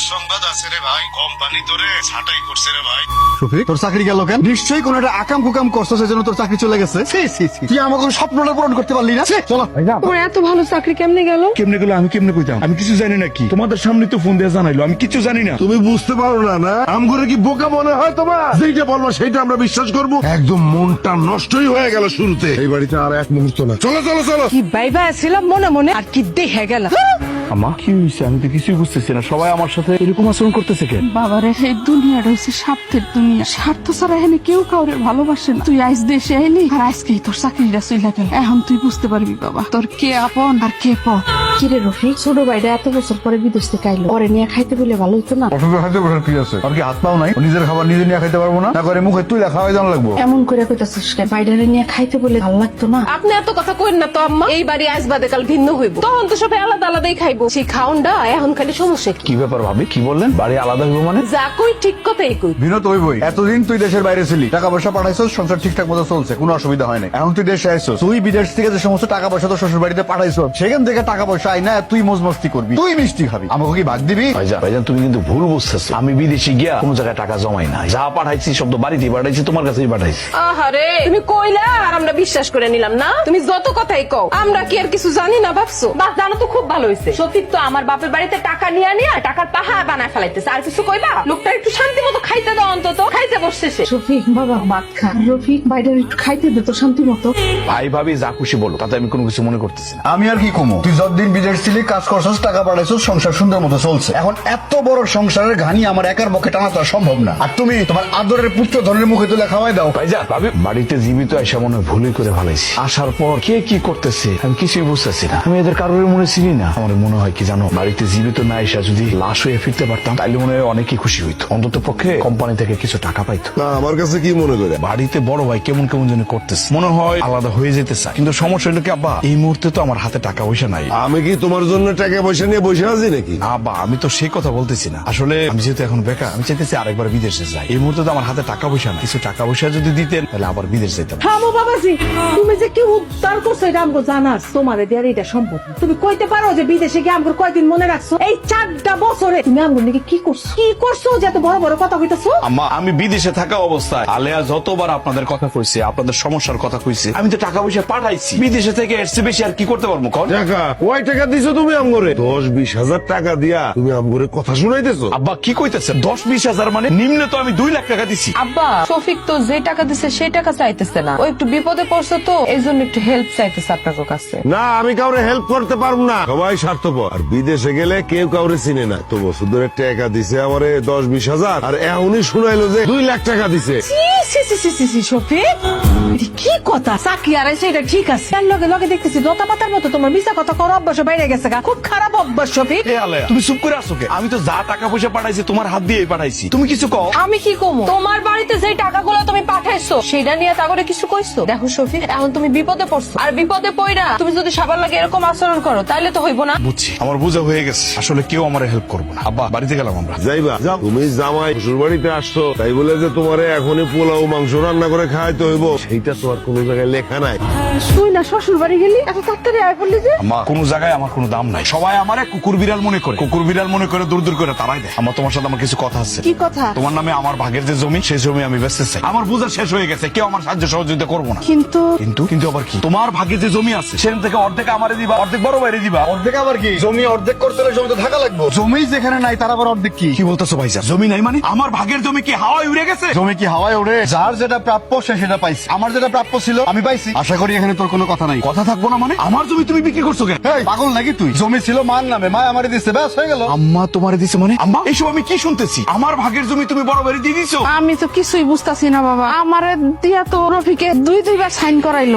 দুঃসংবাদ আছে রে ভাই, কোম্পানি তোরে ছাঁটাই করছে রে ভাই। শফিক, তোর চাকরি গেল কেন? নিশ্চয়ই কোন একটা আকাম কুকাম করছো, সেজন্য তোর চাকরি চলে গেছে। তুই আমার কোন স্বপ্নটা পূরণ করতে পারলি না। চলো তোমার এত ভালো চাকরি কেমনে গেল? কেমনে গেলো আমি কেমনে কইতাম? আমি কিছু জানি নাকি? তোমাদের সামনে তো ফোন দিয়ে জানাইলো, আমি কিছু জানি না। তুমি বুঝতে পারো না না আমগরে কি বোকা মনে হয় তোমার? যেটা বলবো সেইটা আমরা বিশ্বাস করবো? একদম মনটা নষ্টই হয়ে গেল শুরুতে। এই বাড়িতে আর এক মুহূর্ত না। চলো চলো চলো। কি বাইবা ছিলাম মনে মনে, আর কি দেখে গেল। আমা কি হয়েছে? আমি তো কিছুই বুঝতেছি না। সবাই আমার সাথে এরকম আচরণ করতেছে কেন? বাবারে, এই দুনিয়াটা হচ্ছে স্বার্থের দুনিয়া। স্বার্থ ছাড়া এখানে কেউ কাউরে ভালোবাসে না। তুই আজ দেশে এলি, আর আজকেই তোর চাকরিটা চলে গেল। এখন তুই বুঝতে পারবি বাবা, তোর কে আপন আর কে পর। কিরে রফিক, ছোট ভাইটা এত বছর পরে বিদেশ থেকে আইলো, পরে নিয়ে খাইতে বলে ভালো হইতো না? অসুবিধা খাইতে বসার কি আছে? আর কি হাত পাও নাই? ও নিজের খাবার নিজে নিয়ে খাইতে পারবো না? না করে মুখে তুই খাওয়াই জানা লাগবো? এমন করে কইতাছিস কেন? বাইডারে নিয়ে খাইতে বলে ভালো লাগতো না? আপনি এত কথা কইন না তো আম্মা। এই বাড়ি আজ বাদে কাল ভিন্ন হইব, তখন তো সবাই আলাদা আলাদাই খাইবো। সেই খাওনটা এখন খালি সমস্যা কি? কি ব্যাপার ভাবি? কি বললেন? বাড়ি আলাদা হইব মানে? যা কই ঠিক কথাই কই। বিনোদ হইবই। এতদিন তুই দেশের বাইরে ছিলি, টাকা পয়সা পাঠাইছস, সংসার ঠিকঠাক মতো চলছে, কোনো অসুবিধা হয় না। এখন তুই দেশে আইছস, তুই বিদেশ থেকে যে সমস্ত টাকা পয়সা তোর শ্বশুর বাড়িতে পাঠাইছস, সেখান থেকে টাকা পয়সা আই না তুই মস্তি করবি, তুই মিষ্টি খাবি, আমাকে কি ভাগ দিবি? ভাইজান তুমি কিন্তু ভুল বুঝতেছো। আমি বিদেশে গিয়া কোনো জায়গায় টাকা জমাই না। যা পাঠাইছি সব তো বাড়িতেই পাঠাইছি, তোমার কাছেই পাঠাইছি। আহারে, তুমি কইলা আর আমরা বিশ্বাস করে নিলাম না। তুমি যত কথাই কও, আমরা কি আর কিছু জানি না ভাবছো? বাস জানো তো খুব ভালো হয়েছে। শফিক তো আমার বাপের বাড়িতে টাকা নিয়ে টাকার পাহাড় বানায় ফেলাইতেছে। আর কিছু কইবা? লোকটা একটু শান্তি মতো খাইতে দাও, অন্তত খাইতে বসছে সে। শফিক বাবা, ভাত খা। রফিক, বাইডারে একটু খাইতে দে তো শান্তি মতো। ভাই ভাবি যা খুশি বলো, তাতে আমি কোনো কিছু মনে করতেছি না। আমি আর কি কমো? তুই যতদিন বিদেশ ছিলি, কাজ করছস, টাকা পাঠাইছস, সংসার সুন্দর মতো চলছে। এখন এত বড় সংসারের ঘানি আমার একার পক্ষে টানা তো আর সম্ভব না। আর তুমি তোমার আদরের পুত্র ধনের মুখে তুলে খাওয়াই দাও। ভাইজান ভাবি বাড়িতে জীবিত এসে মনে হয় ভুলই করে ফেলাইছি। আসার পর কে কি করতেছে আমি কিছুই বুঝতেছি না। আমি এদের কারোর মনে চিনি না। আমার মনে হয় কি জানো, বাড়িতে জীবিত না এসে যদি লাশ হয়ে ফিরতে পারতাম, তাইলে মনে হয় অনেকই খুশি হইতো। অন্তত পক্ষে কোম্পানি থেকে কিছু টাকা পাইতো। না আমার কাছে কি মনে করে? বাড়িতে বড় ভাই কেমন কেমন যেন করতেছে, মনে হয় আলাদা হয়ে যেতে চায়। কিন্তু সমস্যা হলো কি আব্বা, এই মুহূর্তে তো আমার হাতে টাকা পয়সা নাই। আমি কি তোমার জন্য টাকা পয়সা নিয়ে বসে আছি নাকি? আব্বা আমি তো সেই কথা বলতেছি না। আসলে আমি যেহেতু এখন বেকার, আমি চাইতেছি আরেকবার বিদেশে যাই। এই মুহূর্তে তো আমার হাতে টাকা পয়সা নাই। কিছু টাকা পয়সা যদি দিতেন তাহলে আবার বিদেশ যেতাম। থামো বাবাজি, তুমি যে কি উদ্ধার করছো এটা আমাকে জানাস। তোমার দেয়ার এটা সম্ভব না। তুমি কইতে পারো যে বিদেশে গিয়ে আমাকে কয়দিন মনে রাখছো? এই 4টা বছরে তুমি আমাকে নাকি কি করছো? কি করছো যে এত বড় বড় কথা কইতাছো? আম্মা আমি বিদেশে থাকা অবস্থায় আলেয়া যতবার আপনাদের কথা কইছে, আপনাদের সমস্যার কথা কইছে, আমি তো টাকা পয়সা পাঠাইছি। বিদেশে থেকে এসছে বেশি আর কি করতে পারবো? টাকা কয় টাকা দিছো তুমি আমগরে? 10-20 হাজার টাকা দিয়া তুমি আমগরে কথা শুনাইতেছো? আব্বা কি কইতেছে? 10-20 হাজার মানে নিম্ন তো আমি 2 লাখ টাকা দিছি। আব্বা, শফিক তো যে টাকা দিছে সেই টাকা চাইতেছে না। ও একটু বিপদে পড়ছে তো এই জন্য একটু হেল্প চাইতেছে আপনার কাছে। না আমি কাউরে হেল্প করতে পারবো না। সবাই স্বার্থপর। আর বিদেশে গেলে কেউ কাউরে চিনে না। তো বছর ধরে টাকা দিছে আমারে 10-20 হাজার, আর এখনই শুনাইলো যে 2 লাখ টাকা দিছে। শফিক, এটা কি কথা? চাকরি আর এটা ঠিক আছে, তার লগে লগে দেখতেছি লতা পাতার মতো তোমার মিশা কথা কর অভ্যাস বাইরে গেছে। খুব খারাপ অভ্যাস শফিক। এ আলেয়া তুমি চুপ করে আসো কে? আমি তো যা টাকা পয়সা পাঠাইছি তোমার হাত দিয়েই পাঠাইছি। তুমি কিছু কও? আমি কি কমু? তোমার বাড়িতে যে টাকাগুলো তুমি পাঠাইছো সেটা নিয়ে তাগরে কিছু কইছো? দেখো শফিক, এখন তুমি বিপদে পড়ছো, আর বিপদে পড়া তুমি যদি সবার লাগে এরকম আচরণ করো তাহলে তো হইব না। বুঝছি, আমার বোঝা হয়ে গেছে। আসলে কেউ আমার হেল্প করবো না। আব্বা বাড়িতে গেলাম আমরা। যাইবা যাও। তুমি জামাই শ্বশুর বাড়িতে আসছো তাই বলে যে তোমারে এখনই পোলাও মাংস রান্না করে খাইতে হইব, সেইটা তো আর কোনো জায়গায় লেখা নাই। তুই না শ্বশুর বাড়ি গেলি, এত তাড়াতাড়ি আয় পড়লি যে? আম্মা কোন জায়গায় আমার কোনো দাম নাই। সবাই আমারে কুকুর বিড়াল মনে করে, কুকুর বিড়াল মনে করে দূর দূর করে তারাই দেয়। আমার তোমার সাথে আমার কিছু কথা আছে। কি কথা? তোমার নামে আমার ভাগের যে জমি, সেই জমি আমি বেচতে চাই। আমার বোঝা শেষ হয়ে গেছে, কেউ আমার সাহায্য সহযোগিতা করবো না। কিন্তু কিন্তু আবার কি? তোমার ভাগে যে জমি আছে সেখান থেকে অর্ধেক আমারে দিবা, অর্ধেক বড় বাইরে দিবা। অর্ধেক আবার কি? জমি অর্ধেক করতে হলে জমিতে থাকা লাগবে। জমি যেখানে নাই তার আবার অর্ধেক কি? কি বলতেছো ভাইজান? জমি নাই মানে? আমার ভাগের জমি কি হাওয়ায় উড়ে গেছে? জমি কি হাওয়ায় ওড়ে? যার যেটা প্রাপ্য সে সেটা পাইছে। আমার যেটা প্রাপ্য ছিল আমি পাইছি। আশা করি এখানে তোর কোনো কথা নাই। কথা থাকবো না মানে? আমার জমি তুমি বিক্রি করছো কেন? এই, পাগল নাকি তুই? জমি ছিল মার নামে, মা আমারে দিচ্ছে, ব্যাস হয়ে গেল। আম্মা তোমারে দিছে মানে? আম্মা এইসব আমি কি শুনতেছি? আমার ভাগের জমি তুমি বড় বাইরে দিয়ে দিছো? আমি তো কিছুই বুঝতাছি না বাবা। আমারে দিয়া তো রফিকে 2-2 বার সাইন করাইলো।